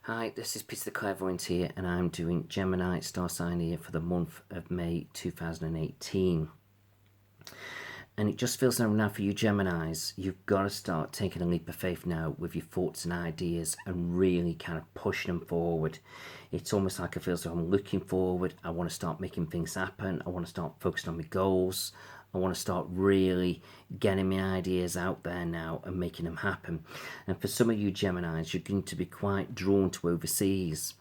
Hi, this is Peter the Clairvoyant here, and I'm doing Gemini star sign here for the month of May 2018. And it just feels now for you Geminis, you've got to start taking a leap of faith now with your thoughts and ideas and really kind of pushing them forward. It's almost like it feels like I'm looking forward. I want to start making things happen. I want to start focusing on my goals. I want to start really getting my ideas out there now and making them happen. And for some of you Geminis, you're going to be quite drawn to overseas.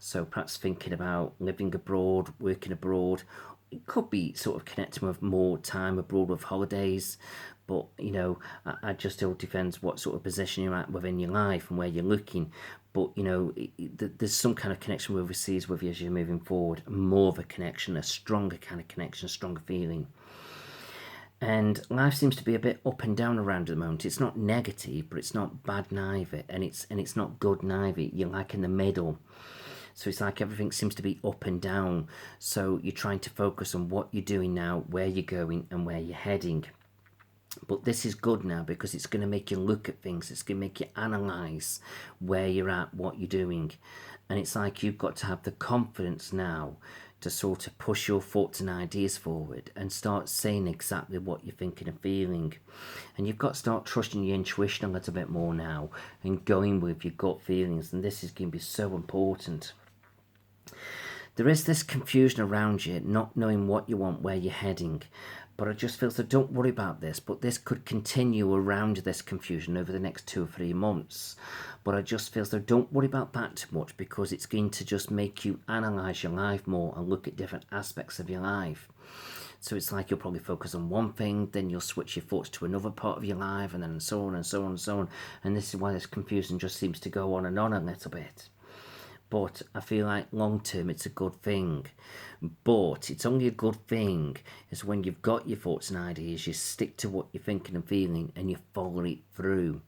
So perhaps thinking about living abroad, working abroad. It could be sort of connecting with more time abroad with holidays. But, you know, I just all depends what sort of position you're at within your life and where you're looking. But, you know, there's some kind of connection with overseas with you as you're moving forward. More of a connection, a stronger kind of connection, a stronger feeling. And life seems to be a bit up and down around at the moment. It's not negative, but it's not bad neither, and it's not good neither. You're like in the middle. So it's like everything seems to be up and down. So you're trying to focus on what you're doing now, where you're going, and where you're heading. But this is good now because it's going to make you look at things. It's going to make you analyse where you're at, what you're doing. And it's like you've got to have the confidence now to sort of push your thoughts and ideas forward and start saying exactly what you're thinking and feeling. And you've got to start trusting your intuition a little bit more now and going with your gut feelings. And this is going to be so important. There is this confusion around you, not knowing what you want, where you're heading. But I just feel so don't worry about this, but this could continue around this confusion over the next 2 or 3 months. But I just feel so don't worry about that too much because it's going to just make you analyse your life more and look at different aspects of your life. So it's like you'll probably focus on one thing, then you'll switch your thoughts to another part of your life, and then so on and so on and so on. And this is why this confusion just seems to go on and on a little bit. But I feel like long term it's a good thing. But it's only a good thing is when you've got your thoughts and ideas, you stick to what you're thinking and feeling and you follow it through.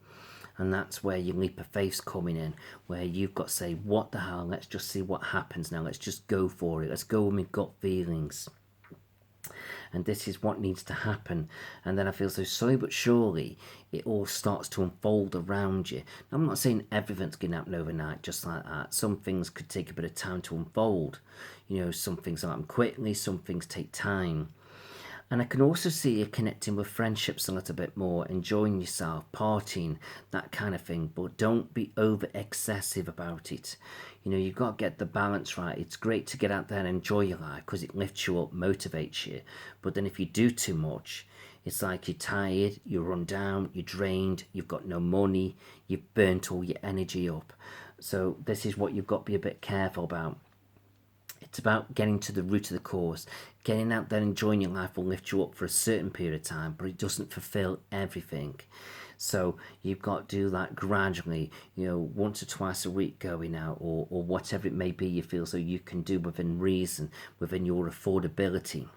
And that's where your leap of faith's coming in, where you've got to say, what the hell, let's just see what happens now. Let's just go for it. Let's go with my gut feelings. And this is what needs to happen. And then I feel so slowly but surely it all starts to unfold around you. Now, I'm not saying everything's going to happen overnight just like that. Some things could take a bit of time to unfold. You know, some things happen quickly, some things take time. And I can also see you connecting with friendships a little bit more, enjoying yourself, partying, that kind of thing. But don't be over excessive about it. You know, you've got to get the balance right. It's great to get out there and enjoy your life because it lifts you up, motivates you. But then if you do too much, it's like you're tired, you're run down, you're drained, you've got no money, you've burnt all your energy up. So this is what you've got to be a bit careful about. It's about getting to the root of the cause. Getting out there and enjoying your life will lift you up for a certain period of time, but it doesn't fulfill everything. So you've got to do that gradually, you know, once or twice a week going out or whatever it may be you feel so you can do within reason, within your affordability.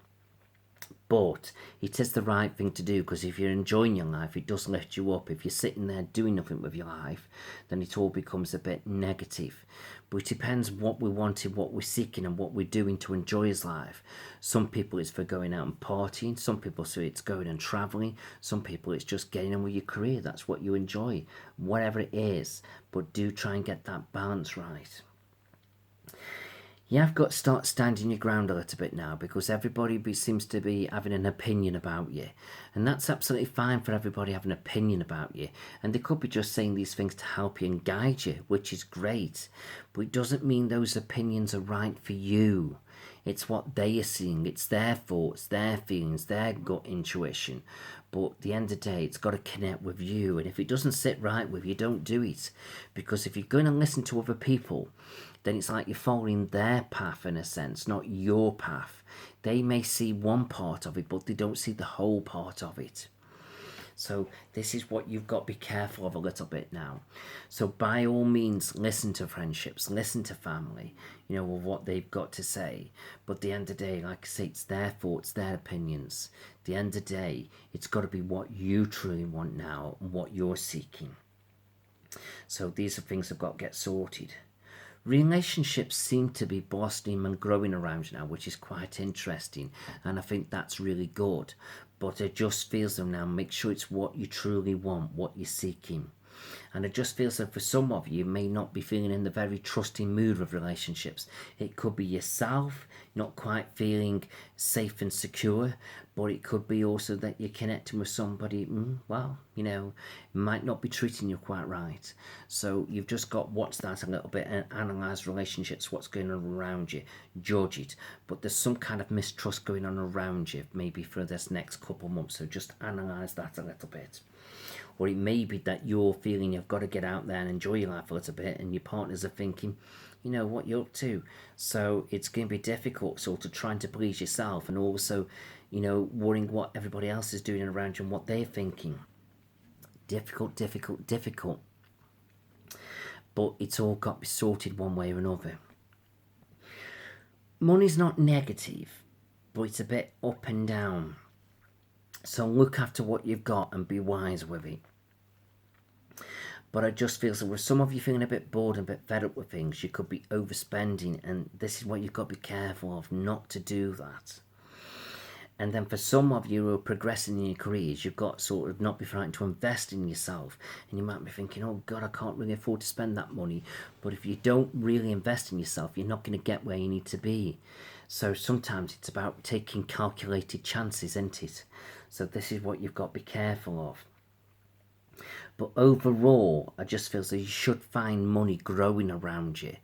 But it is the right thing to do because if you're enjoying your life, it does lift you up. If you're sitting there doing nothing with your life, then it all becomes a bit negative. But it depends what we're wanting, what we're seeking, and what we're doing to enjoy his life. Some people it's for going out and partying. Some people say it's going and travelling. Some people it's just getting on with your career. That's what you enjoy, whatever it is. But do try and get that balance right. You have got to start standing your ground a little bit now because everybody seems to be having an opinion about you. And that's absolutely fine for everybody having an opinion about you. And they could be just saying these things to help you and guide you, which is great. But it doesn't mean those opinions are right for you. It's what they are seeing. It's their thoughts, their feelings, their gut intuition. But at the end of the day, it's got to connect with you. And if it doesn't sit right with you, don't do it. Because if you're going to listen to other people, then it's like you're following their path in a sense, not your path. They may see one part of it, but they don't see the whole part of it. So this is what you've got to be careful of a little bit now. So by all means, listen to friendships, listen to family, you know, with what they've got to say. But at the end of the day, like I say, it's their thoughts, their opinions. At the end of the day, it's got to be what you truly want now and what you're seeking. So these are things that have got to get sorted. Relationships seem to be blossoming and growing around you now, which is quite interesting, and I think that's really good. But it just feels them now, make sure it's what you truly want, what you're seeking. And it just feels that for some of you, may not be feeling in the very trusting mood with relationships. It could be yourself, not quite feeling safe and secure, but it could be also that you're connecting with somebody, well, you know, might not be treating you quite right. So you've just got to watch that a little bit and analyse relationships, what's going on around you, judge it. But there's some kind of mistrust going on around you, maybe for this next couple of months. So just analyse that a little bit. Or it may be that you're feeling you've got to get out there and enjoy your life a little bit, and your partners are thinking, you know, what you're up to. So it's going to be difficult sort of trying to please yourself and also, you know, worrying what everybody else is doing around you and what they're thinking. Difficult, difficult, difficult. But it's all got to be sorted one way or another. Money's not negative, but it's a bit up and down. So look after what you've got and be wise with it. But I just feel so with some of you feeling a bit bored and a bit fed up with things, you could be overspending, and this is what you've got to be careful of, not to do that. And then for some of you who are progressing in your careers, you've got sort of not be frightened to invest in yourself. And you might be thinking, oh God, I can't really afford to spend that money. But if you don't really invest in yourself, you're not going to get where you need to be. So sometimes it's about taking calculated chances, isn't it? So this is what you've got to be careful of. But overall, I just feel that you should find money growing around you.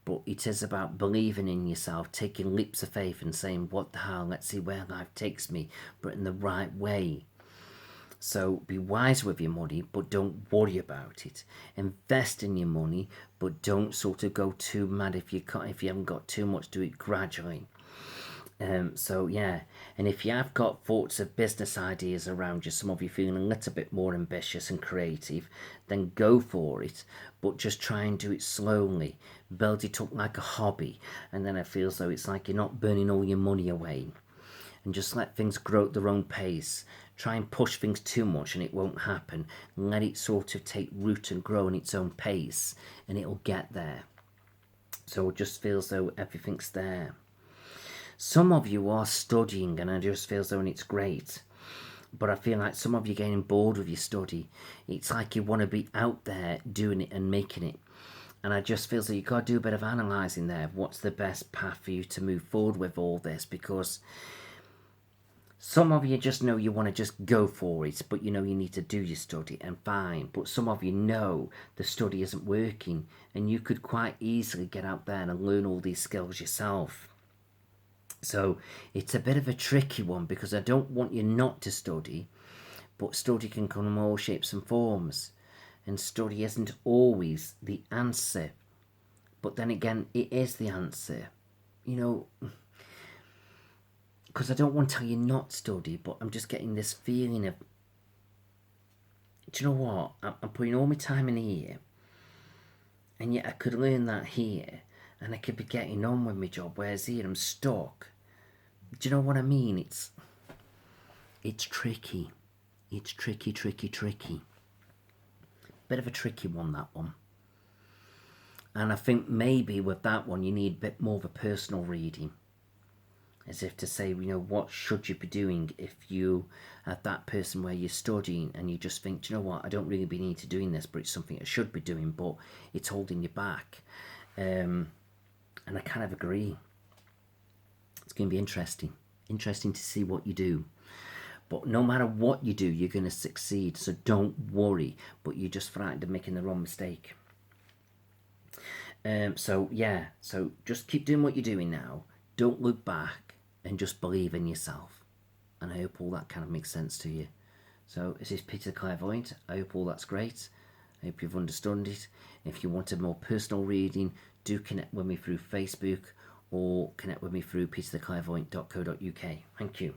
But it is about believing in yourself, taking leaps of faith and saying, what the hell, let's see where life takes me, but in the right way. So be wise with your money, but don't worry about it. Invest in your money, but don't sort of go too mad if you haven't got too much. Do it gradually. So yeah, and if you have got thoughts of business ideas around you, some of you feeling a little bit more ambitious and creative, then go for it, but just try and do it slowly. Build it up like a hobby, and then it feels though it's like you're not burning all your money away. And just let things grow at their own pace. Try and push things too much and it won't happen. Let it sort of take root and grow in its own pace, and it'll get there. So it just feels though everything's there. Some of you are studying, and I just feel as though it's great. But I feel like some of you are getting bored with your study. It's like you want to be out there doing it and making it. And I just feel that you've got to do a bit of analysing there. What's the best path for you to move forward with all this? Because some of you just know you want to just go for it, but you know you need to do your study, and fine. But some of you know the study isn't working, and you could quite easily get out there and learn all these skills yourself. So it's a bit of a tricky one, because I don't want you not to study, but study can come in all shapes and forms, and study isn't always the answer. But then again, it is the answer, you know, because I don't want to tell you not study, but I'm just getting this feeling of, do you know what, I'm putting all my time in here, and yet I could learn that here, and I could be getting on with my job, whereas here I'm stuck. Do you know what I mean? It's tricky. It's tricky. Bit of a tricky one, that one. And I think maybe with that one, you need a bit more of a personal reading. As if to say, you know, what should you be doing if you have that person where you're studying and you just think, do you know what, I don't really need to doing this, but it's something I should be doing, but it's holding you back. And I kind of agree. It's going to be interesting to see what you do. But no matter what you do, you're going to succeed. So don't worry, but you're just frightened of making the wrong mistake. So yeah, so just keep doing what you're doing now. Don't look back and just believe in yourself. And I hope all that kind of makes sense to you. So this is Peter the Clairvoyant. I hope all that's great. I hope you've understood it. If you want a more personal reading, do connect with me through Facebook, or connect with me through petertheclairvoyant.co.uk. Thank you.